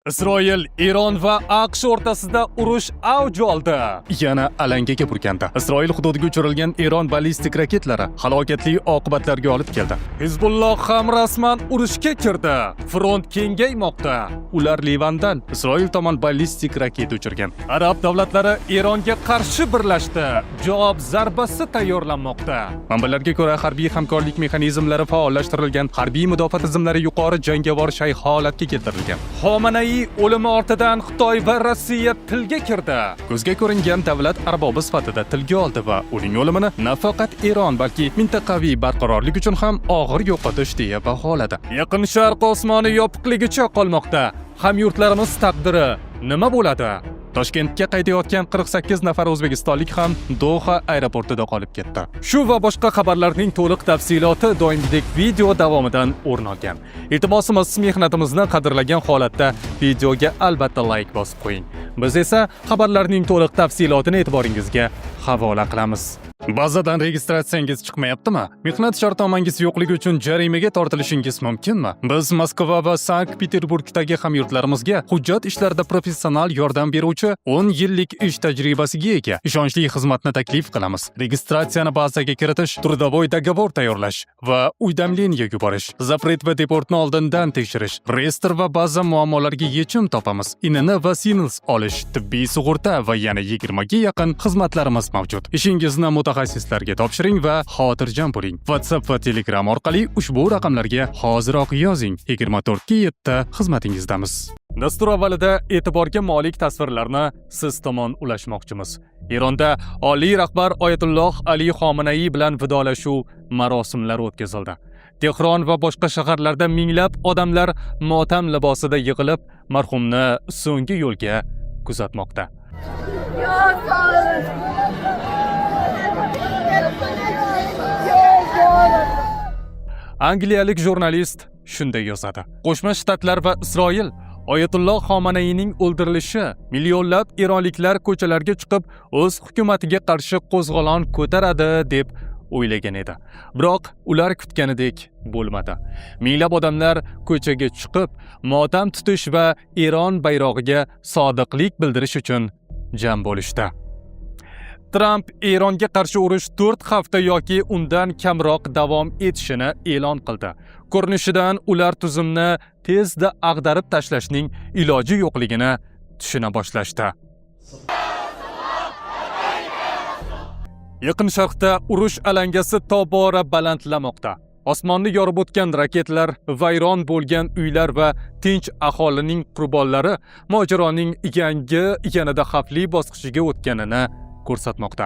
Isroil, Eron va AQSh o'rtasida urush avj oldi. Yana alangaga burkandi. Isroil hududiga uchirilgan Eron ballistik raketlari halokatli oqibatlarga olib keldi. Hizbulloh ham rasman urushga kirdi. Front kengaymoqda. Ular Livandan Isroil tomon ballistik raketa uchirgan. Arab davlatlari Eronga qarshi birlashdi. Javob zarbasi tayyorlanmoqda. Manbalarga ko'ra, harbiy hamkorlik mexanizmlari faollashtirilgan, harbiy mudofaa tizimlari yuqori jangovar shay holatga keltirilgan. Xomanai o'limi ortidan Xitoy va Rossiya tilga kirdi. Ko'zga ko'ringan davlat arbobi sifatida tilga oldi va uning o'limini nafaqat Eron, balki mintaqaviy barqarorlik uchun ham og'ir yo'qotish deya baholadi. Yaqin Sharq osmoni yopiqligicha qolmoqda. Hamyurtlarimiz taqdiri nima bo'ladi? Toshkentga qaytayotgan 48 nafar o'zbekistonlik ham Doha aeroportida qolib ketdi. Shu va boshqa xabarlarning to'liq tafsiloti doimgidek video davomidan o'rin olgan. Iltimosimiz, mehnatimizni qadrlagan holatda videoga albatta like bosib qo'ying. Biz esa xabarlarning to'liq tafsilotini e'tiboringizga havola qilamiz. Bazadan registratsiyangiz chiqmayaptimi? Mehnat shartnomangiz yo'qligi uchun jarimaga tortilishingiz mumkinmi? Biz Moskva va Sankt-Peterburgdagi hamyurtlarimizga hujjat ishlarida professional yordam beruvchi 10 yillik ish tajribasiga ega ishonchli xizmatni taklif qilamiz. Registratsiyani bazaga kiritish, trudavoy dogovor tayyorlash va uydamleniya yuborish, zapret va deportni oldindan tekshirish, reyestr va ba'zi muammolarga yechim topamiz. INN va SINLS olish, tibbiy sug'urta va yana 20 ga yaqin xizmatlarimiz mavjud. Ishingizni mutaxassislarga topshiring va xotirjam bo'ling. WhatsApp va Telegram orqali ushbu raqamlarga hoziroq yozing. 24/7 xizmatingizdamiz. Dastur avvalida e'tiborga molik tasvirlarni siz tomon ulashmoqchimiz. Eronda oliy rahbar Oyatulloh Ali Xomanai bilan vidolashuv marosimlari o'tkazildi. Tehron va boshqa shaharlarda minglab odamlar motam libosida yig'ilib, marhumni so'nggi yo'lga kuzatmoqda. Angliyalik jurnalist shunday yozadi. Qo'shma Shtatlar va Isroil Oyatulloh Xomanaining o'ldirilishi millionlab eronliklar ko'chalarga chiqib, o'z hukumatiga qarshi qo'zg'olon ko'taradi deb o'ylagan edi. Biroq ular kutganidek bo'lmadi. Minglab odamlar ko'chaga chiqib, motam tutish va Eron bayrog'iga sodiqlik bildirish uchun jam bo'lishdi. Trump Eronga qarshi urush 4 hafta yoki undan kamroq davom etishini e'lon qildi. Ko'rinishidan ular tuzumni tezda ag'darib tashlashning iloji yo'qligini tushuna boshlashdi. Yaqin Sharqda urush alangasi tobora balandlamoqda. Osmonni yorib o'tgan raketlar, vayron bo'lgan uylar va tinch aholining qurbonlari mojaroning yanada xavfli bosqichiga o'tganini ko'rsatmoqda.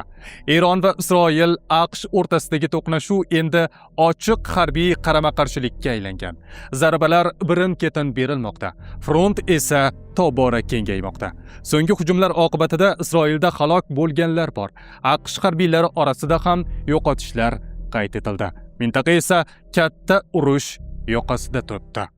Eron va Isroil AQSh o'rtasidagi to'qnashuv endi ochiq harbiy qarama-qarshilikka aylangan. Zarbalar birin-ketin berilmoqda. Front esa tobora kengaymoqda. So'nggi hujumlar oqibatida Isroilda halok bo'lganlar bor. AQSh harbiylari orasida ham yo'qotishlar qayd etildi. Mintaqa esa katta urush yoqasida turibdi.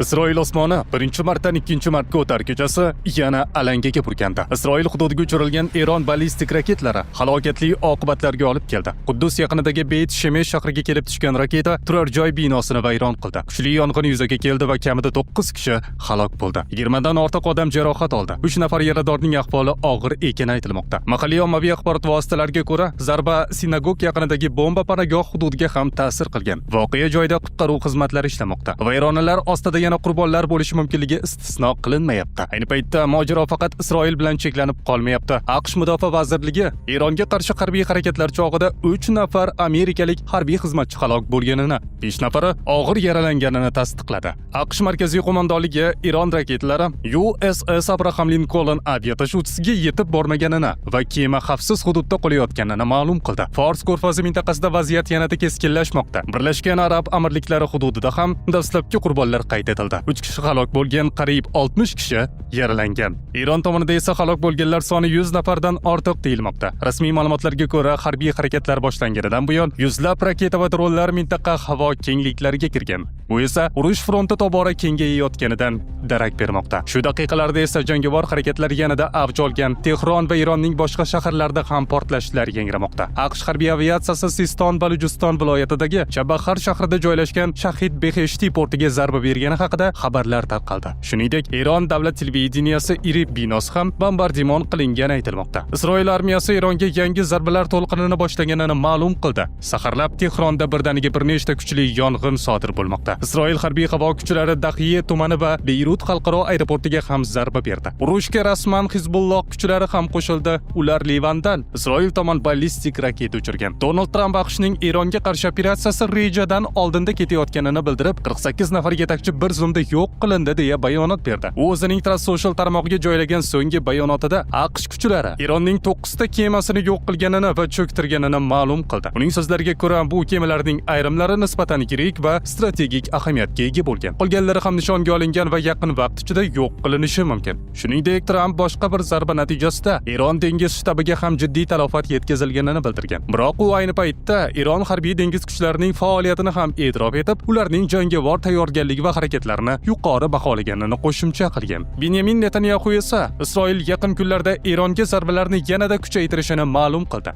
Isroil osmoni birinchi martadan ikkinchi marta o'tar kechasi yana alangaga burkandi. Isroil hududiga uchirilgan Eron ballistik raketlari halokatli oqibatlarga olib keldi. Quddus yaqinidagi Beit Shemesh shahriga kelib tushgan raketa turar joy binosini vayron qildi. Kuchli yong'in yuzaga keldi va kamida 9 kishi halok bo'ldi. 20 dan ortiq odam jarohat oldi. 3 nafar yaradorning ahvoli og'ir ekani aytilmoqda. Mahalliy ommaviy axborot vositalariga ko'ra, zarba sinagog yaqinidagi bomba panagoh hududiga ham ta'sir qilgan. Voqea joyida qutqaruv xizmatlari ishlamoqda. Vayronalar ostida yana qurbonlar bo'lishi mumkinligi istisno qilinmayapti. Ayni paytda mojaro faqat Isroil bilan cheklanib qolmayapti. AQSh mudofaa vazirligi Eronga qarshi harbiy harakatlar chog'ida 3 nafar amerikalik harbiy xizmatchi halok bo'lganini, 5 nafari og'ir yaralanganini tasdiqladi. AQSh markaziy qo'mondonligi Eron raketlari USS Abraham Lincoln aviatashuvchisiga yetib bormaganini va kema xavfsiz hududda qolayotganini ma'lum qildi. Fors ko'rfazi mintaqasida vaziyat yanada keskinlashmoqda. Birlashgan Arab Amirliklari hududida ham dastlabki qurbonlar qayd etildi. 3 kishi halok bo'lgan, qariyb 60 kishi yaralangan. Eron tomonida esa halok bo'lganlar soni 100 nafardan ortiq deyilmoqda. Rasmiy ma'lumotlarga ko'ra, harbiy harakatlar boshlanganidan buyon yuzlab raketa va dronlar mintaqa havo kengliklariga kirgan. Bu esa urush fronti tobora kengayayotganidan darak bermoqda. Shu daqiqalarda esa jangovar harakatlar yanada avj olgan. Tehron va Eronning boshqa shaharlarida ham portlashlar yangramoqda. AQSh harbiy aviatsiyasi Siston Balujiston viloyatidagi Chabahar shahrida joylashgan Shahid Beheshti portiga zarba bergani haqida xabarlar tarqaldi. Shuningdek, Eron davlat televideniyasi iri binosi ham bombardimon qilingani aytilmoqda. Isroil armiyasi Eronga yangi zarbalar to'lqinini boshlaganini ma'lum qildi. Saharlab Tehronda birdaniga bir nechta kuchli yong'in sodir bo'lmoqda. Isroil harbiy havo kuchlari Dahiye tumani va Beyrut xalqaro aeroportiga ham zarba berdi. Urushga rasman Hizbulloh kuchlari ham qo'shildi. Ular Livandan Isroil tomon ballistik raketa uchirgan. Donald Tramp AQShning Eronga qarshi operatsiyasi rejadan oldinda ketayotganini bildirib, 48 nafar yetakchi bir zumda yo'q qilindi deya bayonot berdi. U o'zining Truth Social tarmog'iga joylagan so'nggi bayonotida AQSh kuchlari Eronning 9 ta kemasini yo'q qilganini va cho'ktirganini ma'lum qildi. Uning so'zlariga ko'ra, bu kemalarning ayrimlari nisbatan yirik va strategik ahamiyatga ega bo'lgan. Qolganlari ham nishonga olingan va yaqin vaqt ichida yo'q qilinishi mumkin. Shuningdek, Tramp boshqa bir zarba natijasida Eron dengiz shtabiga ham jiddiy talafot yetkazilganini bildirgan. Biroq u ayni paytda Eron harbiy dengiz kuchlarining faoliyatini ham e'tirof etib, ularning jangovar tayyorgarligi va harakatlarini yuqori baholaganini qo'shimcha qilgan. Benyamin Netanyahu esa Isroil yaqin kunlarda Eronga zarbalarni yanada kuchaytirishini ma'lum qildi.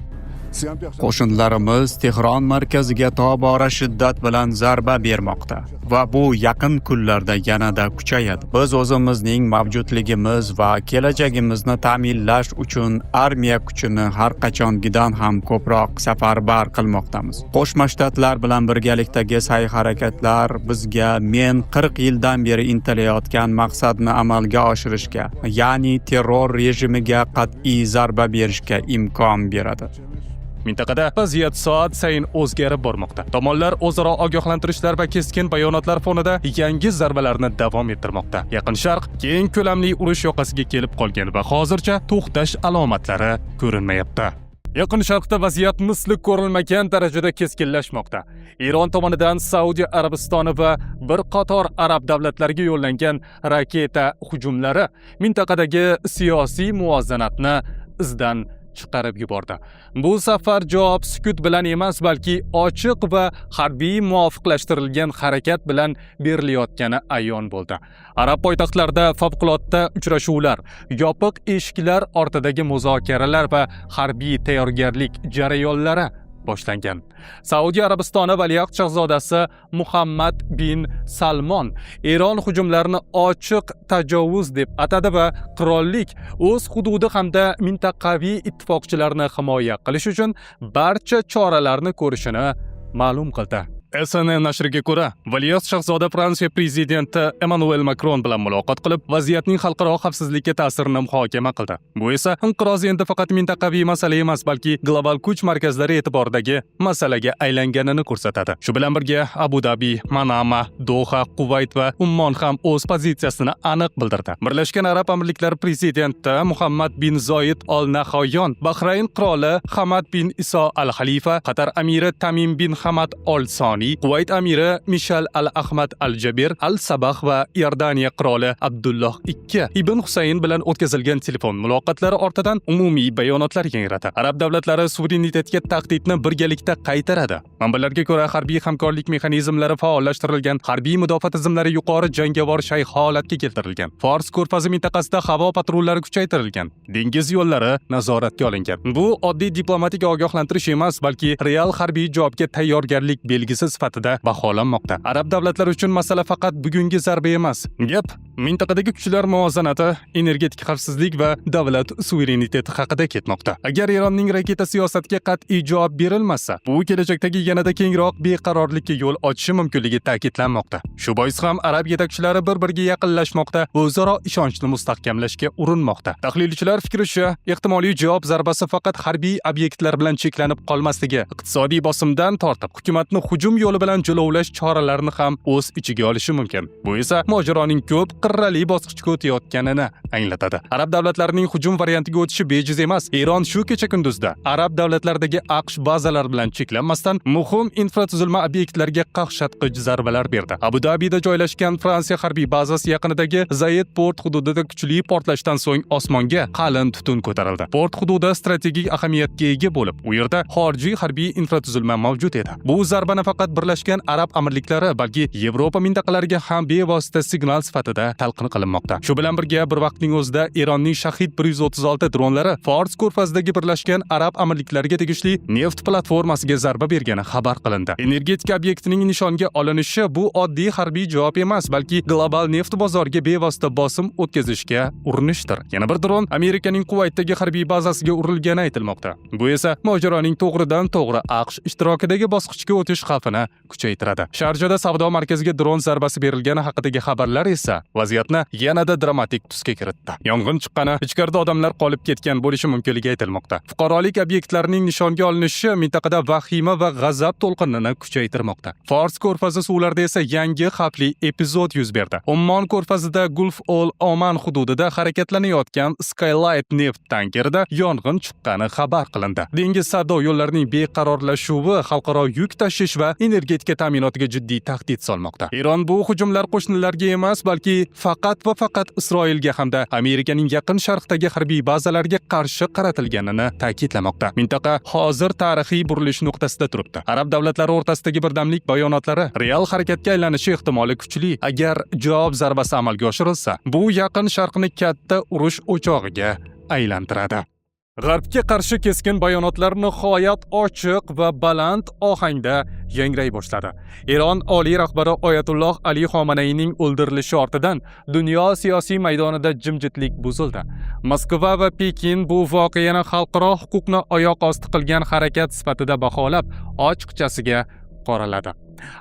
Qo'shinlarimiz Tehron markaziga tobora shiddat bilan zarba bermoqda va bu yaqin kunlarda yanada kuchayadi. Biz o'zimizning mavjudligimiz va kelajagimizni ta'minlash uchun armiya kuchini har qachongidan ham ko'proq safarbar qilmoqdamiz. Qo'shma Shtatlar bilan birgalikdagi sa'y-harakatlar bizga men 40 yildan beri intilayotgan maqsadni amalga oshirishga, ya'ni terror rejimiga qat'iy zarba berishga imkon beradi. Mintaqada vaziyat soat sayin o'zgarib bormoqda. Tomonlar o'zaro ogohlantirishlar va keskin bayonotlar fonida yangi zarbalarni davom ettirmoqda. Yaqin Sharq keng ko'lamli urush yoqasiga kelib qolgan va hozircha to'xtash alomatlari ko'rinmayapti. Yaqin Sharqda vaziyat misli ko'rilmagan darajada keskinlashmoqda. Eron tomonidan Saudiya Arabistoni va bir qator arab davlatlariga yo'llangan raketa hujumlari mintaqadagi siyosiy muvozanatni izdan chiqarib yubordi. Bu safar javob sukut bilan emas, balki ochiq va harbiy muvofiqlashtirilgan harakat bilan berilayotgani ayon bo'ldi. Arab poytaxtlarida favqulodda uchrashuvlar, yopiq eshiklar ortidagi muzokaralar va harbiy tayyorgarlik jarayonlari boshlangan. Saudiya Arabistoni valiahd shahzodasi Muhammad bin Salmon Eron hujumlarini ochiq tajovuz deb atadi va qirollik o'z hududi hamda mintaqaviy ittifoqchilarni himoya qilish uchun barcha choralarni ko'rishini ma'lum qildi. CNN nashriga ko'ra, valiahd shahzoda Fransiya prezidenti Emmanuel Macron bilan muloqot qilib, vaziyatning xalqaro xavfsizlikka ta'sirini muhokama qildi. Bu esa inqiroz endi faqat mintaqaviy masala emas, balki global kuch markazlari e'tiboridagi masalaga aylanganini ko'rsatadi. Shu bilan birga Abu Dhabi, Manama, Doha, Kuvayt va Ummon ham o'z pozitsiyasini aniq bildirdi. Birlashgan Arab Amirliklari prezidenti Muhammad bin Zoid Al Nahyan, Bahrayn qiroli Hamad bin Iso Al Khalifa, Qatar amiri Tamim bin Hamad Al Soni, Kuvayt amiri Mishal Al-Ahmad Al-Jabir Al-Sabah va Iordaniya qiroli Abdulloh II Ibn Husayn bilan o'tkazilgan telefon muloqotlari ortidan umumiy bayonotlar yangradi. Arab davlatlari suverenitetga tahdidni birgalikda qaytaradi. Manbalarga ko'ra, harbiy hamkorlik mexanizmlari faollashtirilgan, harbiy mudofaa tizimlari yuqori jangovar shay holatga keltirilgan. Fors ko'rfazi mintaqasida havo patrullari kuchaytirilgan, dengiz yo'llari nazoratga olingan. Bu oddiy diplomatik ogohlantirish emas, balki real harbiy javobga tayyorgarlik belgisi sifatida baholanmoqda. Arab davlatlari uchun masala faqat bugungi zarba emas. Gap mintaqadagi kuchlar muvozanati, energetik xavfsizlik va davlat suvereniteti haqida ketmoqda. Agar Eronning raketa siyosatiga qat'iy javob berilmasa, bu kelajakdagi yanada kengroq beqarorlikka yo'l ochishi mumkinligi ta'kidlanmoqda. Shu bois ham arab yetakchilari bir-biriga yaqinlashmoqda, o'zaro ishonchni mustahkamlashga urinmoqda. Tahlilchilar fikricha, ehtimoliy javob zarbasi faqat harbiy obyektlar bilan cheklanib qolmasligi, iqtisodiy bosimdan tortib hukumatni hujum yo'li bilan jilovlash choralarini ham o'z ichiga olishi mumkin. Bu esa mojaroning ko'p qirrali bosqichga o'tayotganini anglatadi. Arab davlatlarining hujum variantiga o'tishi bejiz emas. Eron shu kecha kunduzda arab davlatlaridagi AQSh bazalari bilan cheklanmasdan muhim infratuzilma obyektlariga qaqshatqich zarbalar berdi. Abu Dabida joylashgan Fransiya harbiy bazasi yaqinidagi Zayed port hududida kuchli portlashdan so'ng osmonga qalin tutun ko'tarildi. Port hududi strategik ahamiyatga ega bo'lib, u yerda xorijiy harbiy infratuzilma mavjud edi. Bu zarba nafaqat Birlashgan Arab Amirliklari, balki Yevropa mintaqalariga ham bevosita signal sifatida talqin qilinmoqda. Shu bilan birga bir vaqtning o'zida Eronning Shahid 136 dronlari Fors ko'rfazidagi Birlashgan Arab Amirliklariga tegishli neft platformasiga zarba bergani xabar qilindi. Energetika obyektining nishonga olinishi bu oddiy harbiy javob emas, balki global neft bozoriga bevosita bosim o'tkazishga urinishdir. Yana bir dron Amerikaning Kuvaytdagi harbiy bazasiga urilgani aytilmoqda. Bu esa mojaroning to'g'ridan-to'g'ri AQSh ishtirokidagi bosqichga o'tish xavfini kuchaytiradi. Sharjada savdo markaziga dron zarbasi berilgani haqidagi xabarlar esa vaziyatni yanada dramatik tusga kiritdi. Yong'in chiqqani, ichkarida odamlar qolib ketgan bo'lishi mumkinligi aytilmoqda. Fuqarolik obyektlarning nishonga olinishi mintaqada vahima va g'azab to'lqinini kuchaytirmoqda. Fors ko'rfazi suvlarida esa yangi xavfli epizod yuz berdi. Ommon ko'rfazida Gulf Al Oman hududida harakatlanayotgan Skylight neft tankerida yong'in chiqqani xabar qilindi. Dengiz savdo yo'llarining beqarorlashuvi xalqaro yuk tashish va energetika ta'minotiga jiddiy tahdid solmoqda. Eron bu hujumlar qo'shnilarga emas, balki faqat va faqat Isroilga hamda Amerikaning yaqin sharqdagi harbiy bazalariga qarshi qaratilganini ta'kidlamoqda. Mintaqa hozir tarixiy burilish nuqtasida turibdi. Arab davlatlari o'rtasidagi birdamlik bayonotlari real harakatga aylanishi ehtimoli kuchli. Agar javob zarbasi amalga oshirilsa, bu yaqin sharqni katta urush o'chog'iga aylantiradi. G'arbga qarshi keskin bayonotlar nihoyat ochiq va baland ohangda yangray boshladi. Eron oliy rahbari Oyatulloh Ali Xomanayning o'ldirilishi ortidan dunyo siyosiy maydonida jimjitlik buzildi. Moskva va Pekin bu voqeani xalqaro huquqni oyoq osti qilgan harakat sifatida baholab, ochiqchasiga qoraladi.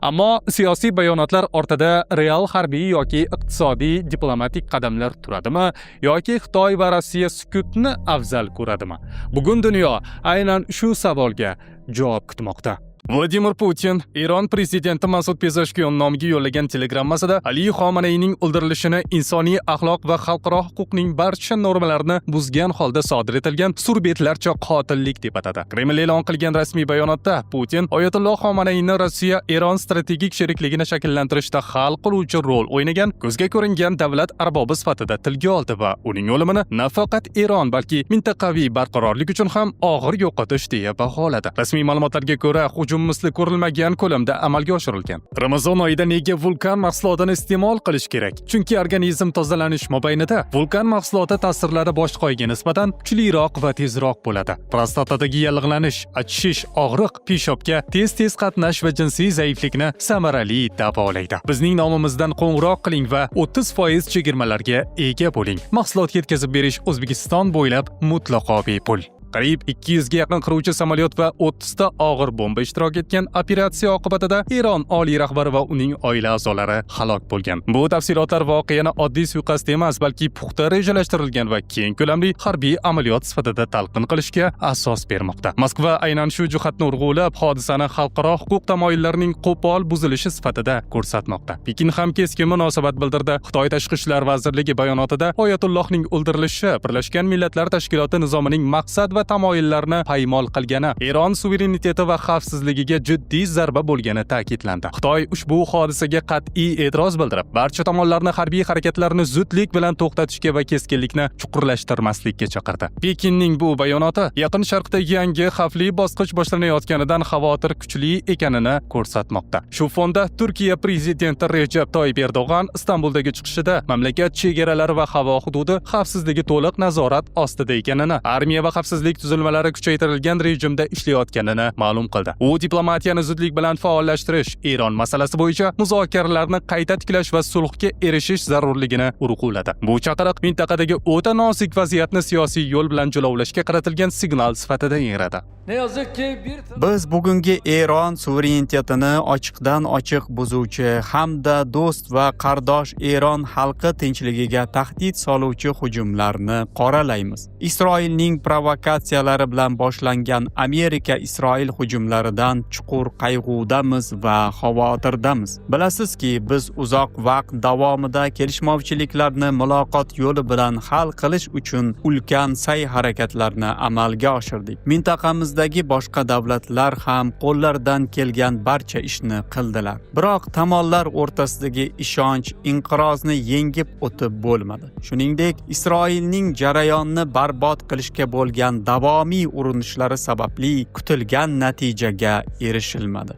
Ammo siyosiy bayonotlar ortida real harbiy yoki iqtisodiy diplomatik qadamlar turadimi yoki Xitoy va Rossiya sukutni afzal ko'radimi? Bugun dunyo aynan shu savolga javob kutmoqda. Vladimir Putin Eron prezidenti Masud Pezeshkian nomiga yo'llagan telegrammasida Ali Xomanayning o'ldirilishini insoniy axloq va xalqaro huquqning barcha normalarini buzgan holda sodir etilgan surbetlarcha qotillik deb atadi. Kreml e'lon qilgan rasmiy bayonotda Putin Oyatulloh Xomanayni Rossiya Eron strategik sherikligini shakllantirishda hal qiluvchi rol o'ynagan ko'zga ko'ringan davlat arbobi sifatida tilga oldi va uning o'limini nafaqat Eron, balki mintaqaviy barqarorlik uchun ham og'ir yo'qotish deya baholadi. Rasmiy ma'lumotlarga ko'ra, misli ko'rilmagan ko'lamda amalga oshirilgan. Ramazon oyida nega vulkan mahsulotini iste'mol qilish kerak? Chunki organizm tozalanish mobaynida vulkan mahsuloti ta'sirlari boshqa oyga nisbatan kuchliroq va tezroq bo'ladi. Prostatadagi yallig'lanish, achishish, og'riq, peshobga tez qatnash va jinsiy zaiflikni samarali davolaydi. Bizning nomimizdan qo'ng'iroq qiling va 30% chegirmalarga ega bo'ling. Mahsulot yetkazib berish O'zbekiston bo'ylab mutlaqo bepul. Qariyb 200 ga yaqin qiruvchi samolyot va 30 ta og'ir bomba ishtirok etgan operatsiya oqibatida Eron oliy rahbari va uning oila a'zolari halok bo'lgan. Bu tafsilotlar voqeani oddiy suiqasd emas, balki puxta rejalashtirilgan va keng ko'lamli harbiy amaliyot sifatida talqin qilishga asos bermoqda. Moskva aynan shu jihatni urg'ulab, hodisani xalqaro huquq tamoyillarining qo'pol buzilishi sifatida ko'rsatmoqda. Pekin ham keskin munosabat bildirdi. Xitoy tashqi ishlar vazirligi bayonotida Oyatullohning o'ldirilishi Birlashgan Millatlar Tashkiloti nizomining maqsad va tamoyillarni paymol qilgani, Eron suvereniteti va xavfsizligiga jiddiy zarba bo'lgani ta'kidlandi. Xitoy ushbu hodisaga qat'iy e'tiroz bildirib, barcha tomonlarni harbiy harakatlarni zudlik bilan to'xtatishga va keskinlikni chuqurlashtirmaslikka chaqirdi. Pekinning bu bayonoti Yaqin Sharqda yangi xavfli bosqich boshlanayotganidan xavotir kuchli ekanini ko'rsatmoqda. Shu fonda Turkiya prezidenti Recep Tayyip Erdo'g'an Istanbuldagi chiqishida mamlakat chegaralari va havo hududi xavfsizligi to'liq nazorat ostida ekanini, armiya va xavfsizlik tuzilmalari kuchaytirilgan rejimda ishlayotganini ma'lum qildi. U diplomatiyani zudlik bilan faollashtirish, Eron masalasi bo'yicha muzokaralarni qayta tiklash va sulhga erishish zarurligini urg'uladi. Bu chaqiriq mintaqadagi o'ta nozik vaziyatni siyosiy yo'l bilan jilovlashga qaratilgan signal sifatida yangradi. Biz bugungi Eron suverenitetini ochiqdan ochiq buzuvchi hamda do'st va qardosh Eron xalqi tinchligiga tahdid soluvchi hujumlarni qoralaymiz. Isroilning provokatsiya operatsiyalari bilan boshlangan Amerika-Isroil hujumlaridan chuqur qayg'udamiz va xavotirdamiz. Bilasizki, biz uzoq vaqt davomida kelishmovchiliklarni muloqot yo'li bilan hal qilish uchun ulkan sa'y-harakatlarni amalga oshirdik. Mintaqamizdagi boshqa davlatlar ham qo'llaridan kelgan barcha ishni qildilar. Biroq tomonlar o'rtasidagi ishonch inqirozni yengib o'tib bo'lmadi. Shuningdek, Isroilning jarayonni barbod qilishga bo'lgan davomiy urinishlari sababli kutilgan natijaga erishilmadi.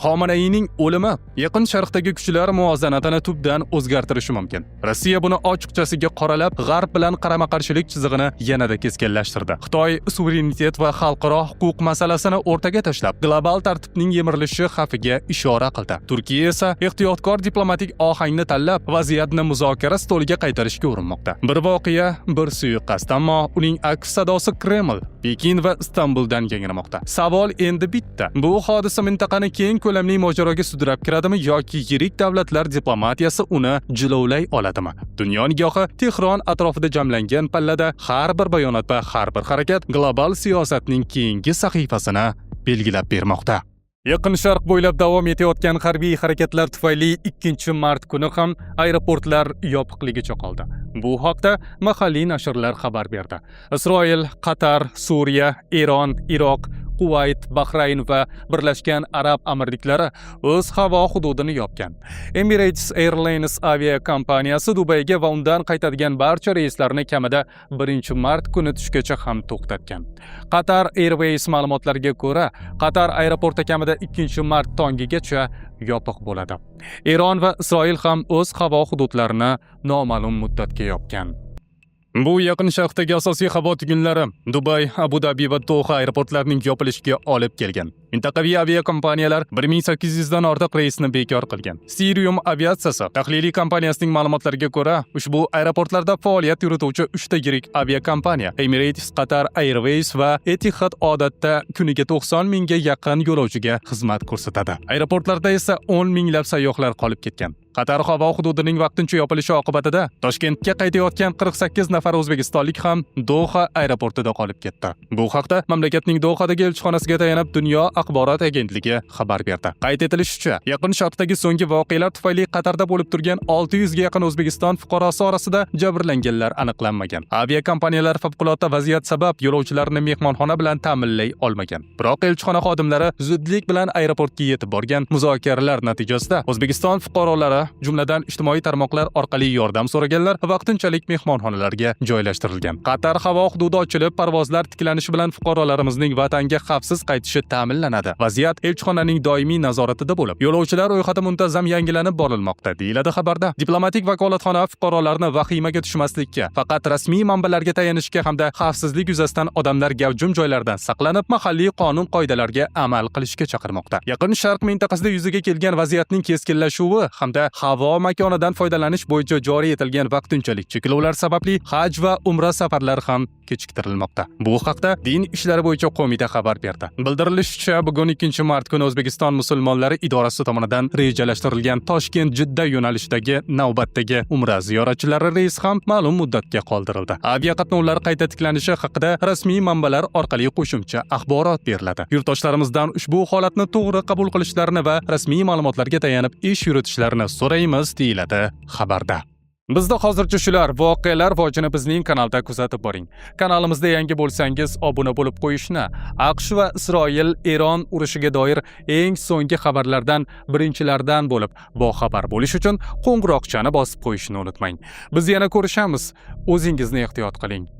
Xomanayning o'limi Yaqin Sharqdagi kuchlar muvozanatini tubdan o'zgartirishi mumkin. Rossiya buni ochiqchasiga qoralab, G'arb bilan qarama-qarshilik chizig'ini yanada keskinlashtirdi. Xitoy suverenitet va xalqaro huquq masalasini o'rtaga tashlab, global tartibning yemirilishi xavfiga ishora qildi. Turkiya esa ehtiyotkor diplomatik ohangni tanlab, vaziyatni muzokara stoliga qaytarishga urinmoqda. Bir voqea, bir suiqasd, ammo uning aks sadosi Kreml, Pekin va Istanbuldan yangramoqda. Savol endi bitta. Bu hodisa mintaqani keng ko'lamli mojaroga sudrab kiradimi yoki yirik davlatlar diplomatiyasi uni jilovlay oladimi? Dunyo nigohi Tehron atrofida jamlangan pallada har bir bayonot va har bir harakat global siyosatning keyingi sahifasini belgilab bermoqda. Yaqin Sharq bo'ylab davom etayotgan harbiy harakatlar tufayli 2-mart kuni ham aeroportlar yopiqligicha qoldi. Bu haqda mahalliy nashrlar xabar berdi. Isroil, Qatar, Suriya, Eron, Iroq, Kuvayt, Bahrayn va Birlashgan Arab Amirliklari o'z havo hududini yopgan. Emirates Airlines aviakompaniyasi Dubayga va undan qaytadigan barcha reyslarni kamida 1-mart kuni tushgacha ham to'xtatgan. Qatar Airways ma'lumotlariga ko'ra, Qatar aeroporti kamida 2-mart tongigacha yopiq bo'ladi. Eron va Isroil ham o'z havo hududlarini noma'lum muddatga yopgan. Bu Yaqin Sharqdagi asosiy havo tugunlari Dubay, Abu Dhabi va Doha aeroportlarining yopilishiga olib kelgan. Mintaqaviy aviakompaniyalar 1800 dan ortiq reysni bekor qilgan. Sirium aviatsiyasi tahliliy kompaniyasining ma'lumotlariga ko'ra, ushbu aeroportlarda faoliyat yurituvchi 3 ta yirik aviakompaniya Emirates, Qatar Airways va Etihad odatda kuniga 90 mingga yaqin yo'lovchiga xizmat ko'rsatadi. Aeroportlarda esa 10 minglab sayyohlar qolib ketgan. Qatar havo hududining vaqtincha yopilishi oqibatida Toshkentga qaytayotgan 48 nafar o'zbekistonlik ham Doha aeroportida qolib ketdi. Bu haqda mamlakatning Dohadagi elchixonasiga tayanib Dunyo axborot agentligi xabar berdi. Qayd etilishicha, Yaqin Sharqdagi so'nggi voqealar tufayli Qatarda bo'lib turgan 600 ga yaqin O'zbekiston fuqarosi orasida jabrlanganlar aniqlanmagan. Aviakompaniyalar favqulodda vaziyat sabab yo'lovchilarni mehmonxona bilan ta'minlay olmagan. Biroq elchixona xodimlari zudlik bilan aeroportga yetib borgan. Muzokaralar natijasida O'zbekiston fuqarolari, jumladan ijtimoiy tarmoqlar orqali yordam so'raganlar vaqtinchalik mehmonxonalarga joylashtirilgan. Qatar havo hududi ochilib, parvozlar tiklanishi bilan fuqarolarimizning vatanga xavfsiz qaytishi ta'minlanadi. Vaziyat elchixonaning doimiy nazoratida bo'lib, yo'lovchilar ro'yxati muntazam yangilanib borilmoqda, deyiladi xabarda. Diplomatik vakolatxona fuqarolarni vahimaga tushmaslikka, faqat rasmiy manbalarga tayanishga hamda xavfsizlik yuzasidan odamlar gavjum joylardan saqlanib, mahalliy qonun qoidalariga amal qilishga chaqirmoqda. Yaqin Sharq mintaqasida yuzaga kelgan vaziyatning keskinlashuvi hamda havo makonidan foydalanish bo'yicha joriy etilgan vaqtinchalik cheklovlar sababli haj va umra safarlari ham kechiktirilmoqda. Bu haqda Din ishlari bo'yicha qo'mita xabar berdi. Bildirilishicha, bugun 2-mart kuni O'zbekiston musulmonlari idorasi tomonidan rejalashtirilgan Toshkent-Jidda yo'nalishidagi navbatdagi umra ziyoratchilari reysi ham ma'lum muddatga qoldirildi. Aviaqatnovlar qayta tiklanishi haqida rasmiy manbalar orqali qo'shimcha axborot beriladi. Yurtdoshlarimizdan ushbu holatni to'g'ri qabul qilishlarini va rasmiy ma'lumotlarga tayanib ish yuritishlarini so'raymiz, deyiladi xabarda. Bizda hozircha shular. Voqealar vojini bizning kanalda kuzatib boring. Kanalimizda yangi bo'lsangiz, obuna bo'lib qo'yishni, AQSh va Isroil Eron urushiga doir eng so'nggi xabarlardan birinchilardan bo'lib boxabar bo'lish uchun qo'ng'iroqchani bosib qo'yishni unutmang. Biz yana ko'rishamiz. O'zingizni ehtiyot qiling.